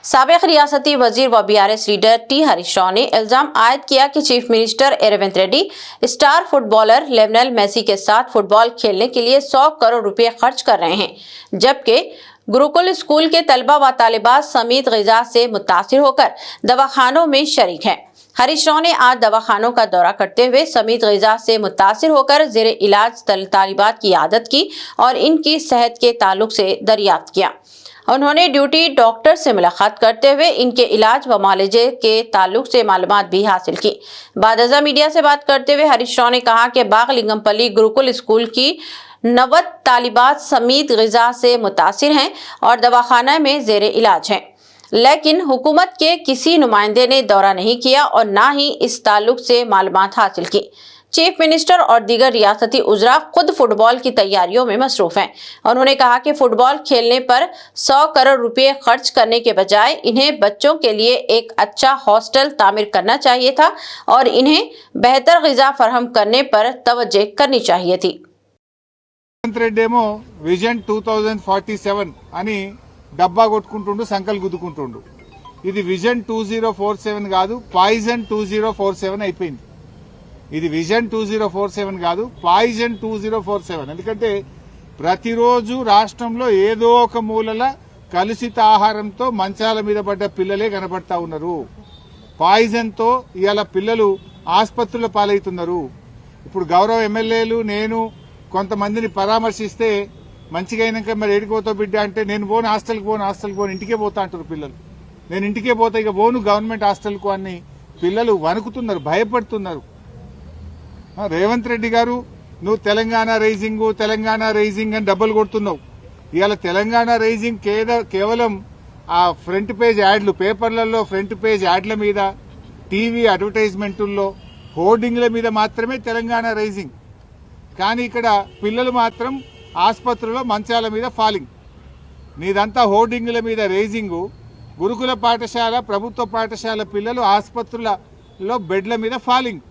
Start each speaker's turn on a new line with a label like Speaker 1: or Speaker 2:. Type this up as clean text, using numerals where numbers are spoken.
Speaker 1: साबिक रियासती वजीर व BRS leader T Harish Rao ने इल्जाम आयद किया कि chief minister Revanth Reddy star footballer Lionel Messi के साथ फुटबॉल खेलने के लिए 100 करोड़ रुपए खर्च कर रहे हैं, जबकि गुरुकुल स्कूल के तलबा व तालिबात समेत ग़िज़ा से मुतासिर होकर दवाखानों में शरीक हैं। हरीश राव ने आज दवाखानों का दौरा करते हुए समेत ग़िज़ा से मुतासिर होकर ज़ेरे इलाज तालिबात की आदत की और इनकी सेहत के ताल्लुक से दरियाफ्त किया। उन्होंने ड्यूटी डॉक्टर से मुलाकात करते हुए इनके इलाज व मालिजे के ताल्लुक से मालूमात भी हासिल की। बादजा मीडिया से बात करते हुए हरीश राव ने कहा कि बाग लिंगमपल्ली गुरुकुल स्कूल की 90 तालिबात समेत ग़िज़ा से मुतासिर हैं और दवाखाना में ज़ेरे इलाज हैं, लेकिन हुकूमत के किसी नुमाइंदे ने दौरा नहीं किया और ना ही इस ताल्लुक से मालूमात हासिल की। चीफ मिनिस्टर और दीगर रियासती उजरा खुद फुटबॉल की तैयारियों में मसरूफ हैं। उन्होंने कहा कि फुटबॉल खेलने पर 100 करोड़ रुपए खर्च करने के बजाय इन्हें बच्चों के लिए एक अच्छा हॉस्टल तामीर करना चाहिए था और इन्हें बेहतर ग़िज़ा फराहम करने पर तवज्जो करनी चाहिए थी।
Speaker 2: रेड्डेमो विजन 2047 అని డబ్బా కొట్టుకుంటుండు, సంకల్ గుద్దుకుంటుండు. ఇది విజన్ 2047 కాదు, పాయిజన్ 2047 అయిపోయింది. ఇది విజన్ 2047 కాదు, పాయిజన్ 2047. ఎందుకంటే ప్రతిరోజు రాష్ట్రంలో ఏదో ఒక మూలల కలుషిత ఆహారంతో మంచాల మీద పడ్డ పిల్లలే కనబడతా ఉన్నారు. పాయిజన్ తో ఇవాళ పిల్లలు ఆసుపత్రుల పాలవుతున్నారు. ఇప్పుడు గౌరవ ఎమ్మెల్యేలు నేను కొంతమందిని పరామర్శిస్తే మంచిగా అయినాక మరి ఏడిపోతావు బిడ్డ అంటే నేను పోను, హాస్టల్కి పోను, ఇంటికే పోతా అంటారు పిల్లలు. నేను ఇంటికే పోతా, ఇక పోను గవర్నమెంట్ హాస్టల్కు అని పిల్లలు వణుకుతున్నారు, భయపడుతున్నారు. రేవంత్ రెడ్డి గారు నువ్వు తెలంగాణ రైజింగ్ అని డబ్బులు కొడుతున్నావు. ఇవాళ తెలంగాణ రైజింగ్ కేవలం ఆ ఫ్రంట్ పేజ్ యాడ్లు, పేపర్లలో ఫ్రంట్ పేజ్ యాడ్ల మీద, టీవీ అడ్వర్టైజ్మెంటుల్లో, హోర్డింగ్ల మీద మాత్రమే తెలంగాణ రైజింగ్. కానీ ఇక్కడ పిల్లలు మాత్రం ఆసుపత్రుల్లో మంచాల మీద ఫాలింగ్. నీదంతా హోర్డింగ్ల మీద రైజింగు. గురుకుల పాఠశాల, ప్రభుత్వ పాఠశాల పిల్లలు ఆసుపత్రులలో బెడ్ల మీద ఫాలింగ్.